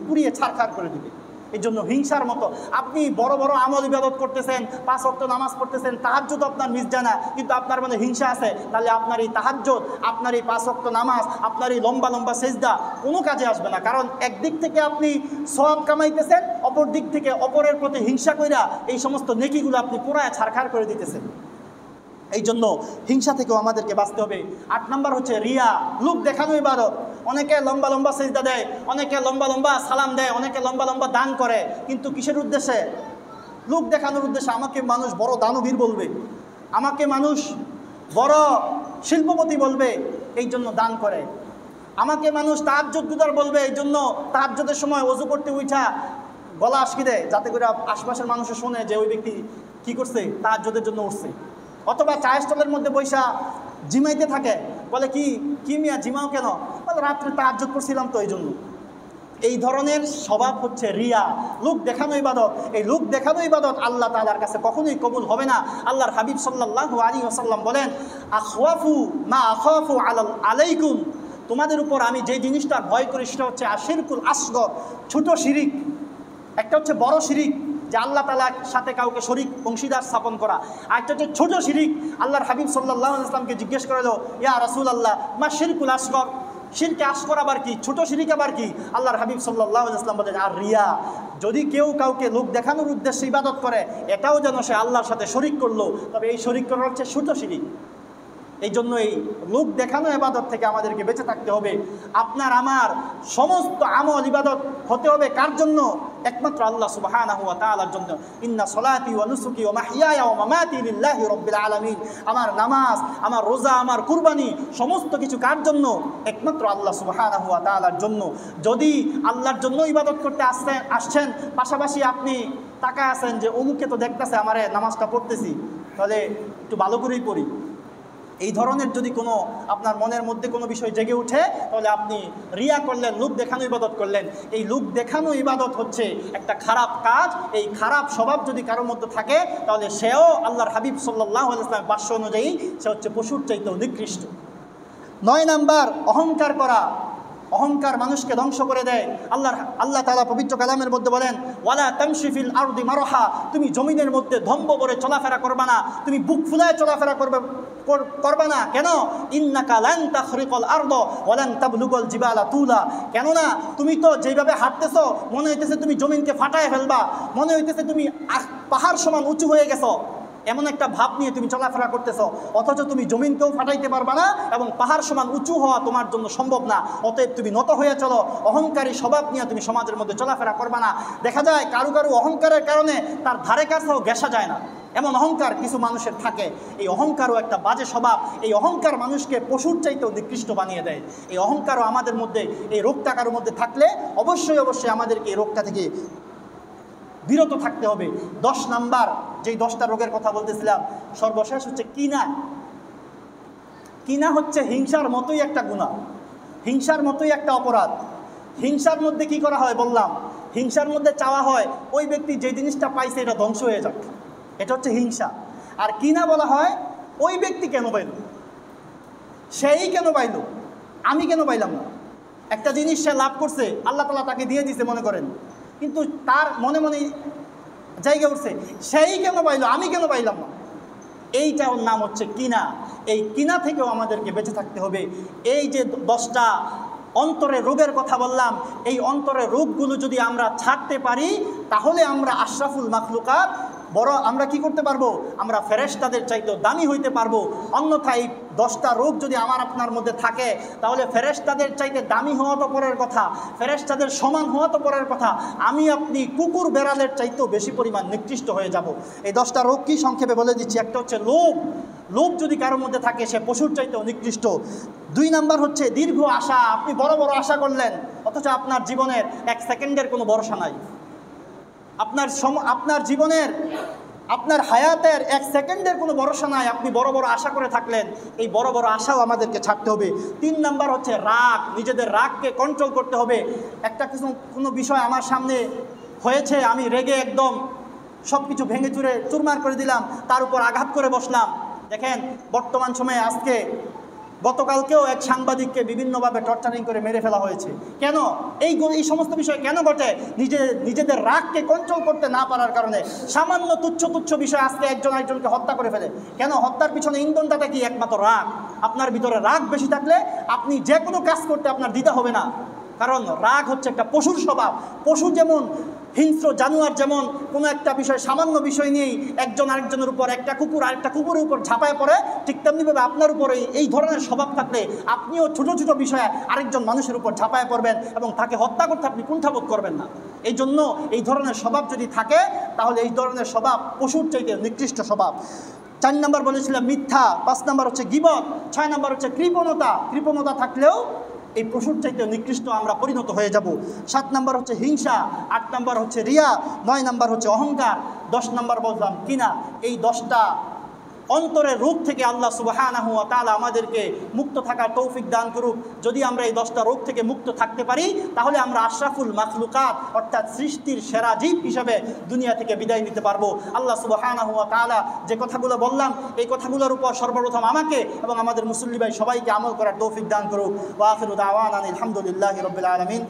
পুড়িয়ে ছারখার করে দিবে। এই জন্য হিংসার মতো আপনি বড় বড় আমল ইবাদত করতেছেন, 5 ওয়াক্ত নামাজ পড়তেছেন, তাহাজ্জুদ আপনার মিস জানা, কিন্তু আপনার মধ্যে হিংসা আছে, তাহলে আপনার এই তাহাজ্জুদ, আপনার এই 5 ওয়াক্ত নামাজ, আপনার এই লম্বা লম্বা সেজদা কোনো কাজে আসবে না। কারণ একদিক থেকে আপনি সওয়াব কামাইতেছেন, অপর দিক থেকে অপরের প্রতি হিংসা কইরা এই সমস্ত নেকিগুলো আপনি পুরায় ছারখার করে দিতেছেন। এই জন্য হিংসা থেকেও আমাদেরকে বাঁচতে হবে। 8 নম্বর হচ্ছে রিয়া, লোক দেখানো ইবাদত। অনেকে লম্বা লম্বা সেজদা দেয়, অনেকে লম্বা লম্বা সালাম দেয়, অনেকে লম্বা লম্বা দান করে, কিন্তু কিসের উদ্দেশ্যে? লোক দেখানোর উদ্দেশ্যে। আমাকে মানুষ বড় দানবীর বলবে, আমাকে মানুষ বড় শিল্পপতি বলবে, এই জন্য দান করে। আমাকে মানুষ তাহাজ্জুদ গুজার বলবে, এই জন্য তাহাজ্জুদের সময় ওযু করতে উঠা গলা আশকি দেয়, যাতে করে আশপাশের মানুষে শোনে যে ওই ব্যক্তি কি করছে, তাহাজ্জুদের জন্য উঠছে। অথবা চায়ের স্টলের মধ্যে বৈশা জিমাইতে থাকে, বলে কি মিয়া জিমাও কেন? বলে রাত্রে তাহাজ্জুদ করছিলাম তো এই জন্য। এই ধরনের স্বভাব হচ্ছে রিয়া, লোক দেখানো ইবাদত। এই লোক দেখানো ইবাদত আল্লাহ তাআলার কাছে কখনোই কবুল হবে না। আল্লাহর হাবিব সাল্লাল্লাহু আলাইহি ওয়াসাল্লাম বলেন, আখওয়াফু মা আখাফু আলাইকুম, তোমাদের উপর আমি যে জিনিসটার ভয় করি সেটা হচ্ছে আশিরকুল আসগর, ছোট শিরিক। একটা হচ্ছে বড় শিরিক, যে আল্লাহ তাআলার সাথে কাউকে শরীক অংশীদার স্থাপন করা। আর একটা হচ্ছে ছোট শিরিক। আল্লাহর হাবিব সাল্লাল্লাহু আলাইহি ওয়াসাল্লামকে জিজ্ঞেস করলো, ইয়া রাসূলুল্লাহ মা শিরকুল আসগর, শিরকে আসগর আবার কি, ছোট শিরিক আবার কি? আল্লাহর হাবিব সাল্লাল্লাহু আলাইহি ওয়াসাল্লাম বলেন, আর রিয়া, যদি কেউ কাউকে লোক দেখানোর উদ্দেশ্যে ইবাদত করে, এটাও যেন সে আল্লাহর সাথে শরীক করলো, তবে এই শরীক করা হচ্ছে ছোট শিরিক। এই জন্য এই লোক দেখানো ইবাদত থেকে আমাদেরকে বেঁচে থাকতে হবে। আপনার আমার সমস্ত আমল ইবাদত হতে হবে কার জন্য? একমাত্র আল্লাহ সুবহানাহু ওয়া তাআলার জন্য। ইন্না সলাতি ওয়া নুসুকি ওয়া মাহইয়ায়া ওয়া মামাতি লিল্লাহি রাব্বিল আলামিন। আমার নামাজ, আমার রোজা, আমার কুরবানি সমস্ত কিছু কার জন্য? একমাত্র আল্লাহ সুবহানাহু ওয়া তাআলার জন্য। যদি আল্লাহর জন্য ইবাদত করতে আসছেন, পাশাপাশি আপনি তাকায় আছেন যে অমুকে তো দেখতেছে আমারে নামাজটা পড়তেছি, তাহলে একটু ভালো করেই পড়ি, এই ধরনের যদি কোনো আপনার মনের মধ্যে কোনো বিষয় জেগে উঠে, তাহলে আপনি রিয়া করলেন, লোক দেখানো ইবাদত করলেন। এই লোক দেখানো ইবাদত হচ্ছে একটা খারাপ কাজ। এই খারাপ স্বভাব যদি কারোর মধ্যে থাকে, তাহলে সেও আল্লাহর হাবিব সাল্লাল্লাহু আলাইহি ওয়াসাল্লামের ভাষ্য অনুযায়ী সে হচ্ছে পশুর চাইতেও নিকৃষ্ট। 9 নাম্বার, অহংকার করা। অহংকার মানুষকে ধ্বংস করে দেয়। আল্লাহ তাআলা পবিত্র কালামের মধ্যে বলেন, ওয়ালা তামশি ফিল আরদি মারহা, তুমি জমিনের মধ্যে ধম্ব করে চলাফেরা করবা না, তুমি বুক ফুলায় চলাফেরা করবা না। কেন? ইন্নাকা লান তাখরিকাল আরদ ওয়া লান তাবলুগাল জিবালা তুলা। কেননা তুমি তো যেভাবে হাঁটতেছো মনে হইতেছে তুমি জমিনকে ফাটায় ফেলবা, মনে হইতেছে তুমি পাহাড় সমান উঁচু হয়ে গেছো, এমন একটা ভাব নিয়ে তুমি চলাফেরা করতেছ, অথচ তুমি জমিনকেও ফাটাইতে পারবা না এবং পাহাড় সমান উঁচু হওয়া তোমার জন্য সম্ভব না। অতএব তুমি নত হয়ে চলো, অহংকারী স্বভাব নিয়ে তুমি সমাজের মধ্যে চলাফেরা করবা না। দেখা যায় কারো কারো অহংকারের কারণে তার ধারে কাছেও ঘেঁষা যায় না, এমন অহংকার কিছু মানুষের থাকে। এই অহংকারও একটা বাজে স্বভাব। এই অহংকার মানুষকে পশুর চাইতেও নিকৃষ্ট বানিয়ে দেয়। এই অহংকারও আমাদের মধ্যে, এই রোগটা কারোর মধ্যে থাকলে অবশ্যই আমাদেরকে এই রোগটা থেকে বিরত থাকতে হবে। 10 নাম্বার, যেই 10টা রোগের কথা বলতেছিলাম, সর্বশেষ হচ্ছে কিনা। কিনা হচ্ছে হিংসার মতোই একটা গুনাহ, হিংসার মতোই একটা অপরাধ। হিংসার মধ্যে কি করা হয় বললাম, হিংসার মধ্যে চাওয়া হয় ওই ব্যক্তি যে জিনিসটা পাইছে এটা ধ্বংস হয়ে যাক, এটা হচ্ছে হিংসা। আর কিনা বলা হয় ওই ব্যক্তি কেন পাইল, সেই কেন পাইল, আমি কেন পাইলাম না। একটা জিনিস সে লাভ করছে, আল্লাহ তাআলা তাকে দিয়ে দিছে মনে করেন, কিন্তু তার মনে মনে জায়গা উঠছে, সেই কেন পাইল, আমি কেন পাইলাম না। এইটার নাম হচ্ছে কিনা। এই কিনা থেকেও আমাদেরকে বেঁচে থাকতে হবে। এই যে 10টা অন্তরের রোগের কথা বললাম, এই অন্তরের রোগগুলো যদি আমরা ছাড়তে পারি, তাহলে আমরা আশরাফুল মাখলুকাত, বড় আমরা কি করতে পারবো, আমরা ফেরেশতাদের চাইতেও দামি হইতে পারবো। অন্যথায় এই 10টা রোগ যদি আমার আপনার মধ্যে থাকে, তাহলে ফেরেশতাদের চাইতে দামি হওয়া তো পরের কথা, ফেরেশতাদের সমান হওয়া তো পরের কথা, আমি আপনি কুকুর বেড়ালের চাইতেও বেশি পরিমাণ নিকৃষ্ট হয়ে যাব। এই 10টা রোগ কি সংক্ষেপে বলে দিচ্ছি। একটা হচ্ছে লোভ। লোভ যদি কারোর মধ্যে থাকে, সে পশুর চাইতেও নিকৃষ্ট। 2 নাম্বার হচ্ছে দীর্ঘ আশা। আপনি বড় বড় আশা করলেন, অথচ আপনার জীবনের 1 সেকেন্ডের কোনো ভরসা নাই। আপনার জীবনের, আপনার হায়াতের 1 সেকেন্ডের কোনো ভরসা নাই। আপনি বড় বড় আশা করে থাকলেন, এই বড় বড় আশাও আমাদেরকে ছাড়তে হবে। 3 নাম্বার হচ্ছে রাগ। নিজেদের রাগকে কন্ট্রোল করতে হবে। একটা কোনো বিষয় আমার সামনে হয়েছে, আমি রেগে একদম সব কিছু ভেঙে চুরে চুরমার করে দিলাম, তার উপর আঘাত করে বসলাম। দেখেন বর্তমান সময়ে আজকে গতকালকেও এক সাংবাদিককে বিভিন্নভাবে টর্চারিং করে মেরে ফেলা হয়েছে। কেন? এই সমস্ত বিষয় কেন ঘটে? নিজেদের রাগকে কন্ট্রোল করতে না পারার কারণে। সামান্য তুচ্ছ বিষয় আজকে একজন আরেকজনকে হত্যা করে ফেলে। কেন? হত্যার পিছনে ইন্ধনটা কি? একমাত্র রাগ। আপনার ভিতরে রাগ বেশি থাকলে আপনি যে কোনো কাজ করতে আপনার দ্বিধা হবে না, কারণ রাগ হচ্ছে একটা পশুর স্বভাব। পশু যেমন হিংস্র জানোয়ার, যেমন কোনো একটা বিষয়, সামান্য বিষয় নিয়েই একজন আরেকজনের উপর, একটা কুকুর আরেকটা কুকুরের উপর ঝাঁপায় পড়ে, ঠিক তেমনিভাবে আপনার উপরে এই ধরনের স্বভাব থাকলে আপনিও ছোট ছোট বিষয়ে আরেকজন মানুষের উপর ঝাঁপায় পড়বেন এবং তাকে হত্যা করতে আপনি কুণ্ঠাবোধ করবেন না। এই জন্য এই ধরনের স্বভাব যদি থাকে, তাহলে এই ধরনের স্বভাব পশুর চাইতে নিকৃষ্ট স্বভাব। 4 নাম্বার বলেছিলাম মিথ্যা, 5 নাম্বার হচ্ছে গীবত, 6 নাম্বার হচ্ছে কৃপণতা। কৃপণতা থাকলেও এই পশুর চাইতে নিকৃষ্ট আমরা পরিণত হয়ে যাব। 7 নাম্বার হচ্ছে হিংসা, 8 নাম্বার হচ্ছে রিয়া, 9 নাম্বার হচ্ছে অহংকার, 10 নাম্বার বললাম কিনা। এই 10টা অন্তরের রোগ থেকে আল্লাহ সুবহানাহু ওয়া তাআলা আমাদেরকে মুক্ত থাকার তৌফিক দান করুক। যদি আমরা এই 10টা রোগ থেকে মুক্ত থাকতে পারি, তাহলে আমরা আশরাফুল মাখলুকাত অর্থাৎ সৃষ্টির সেরা জীব হিসাবে দুনিয়া থেকে বিদায় নিতে পারবো। আল্লাহ সুবহানাহু ওয়া তাআলা যে কথাগুলো বললাম, এই কথাগুলোর উপর সর্বপ্রথম আমাকে এবং আমাদের মুসল্লি ভাই সবাইকে আমল করার তৌফিক দান করুক। ওয়া আখিরু দাওয়ানা আলহামদুলিল্লাহি রাব্বিল আলামিন।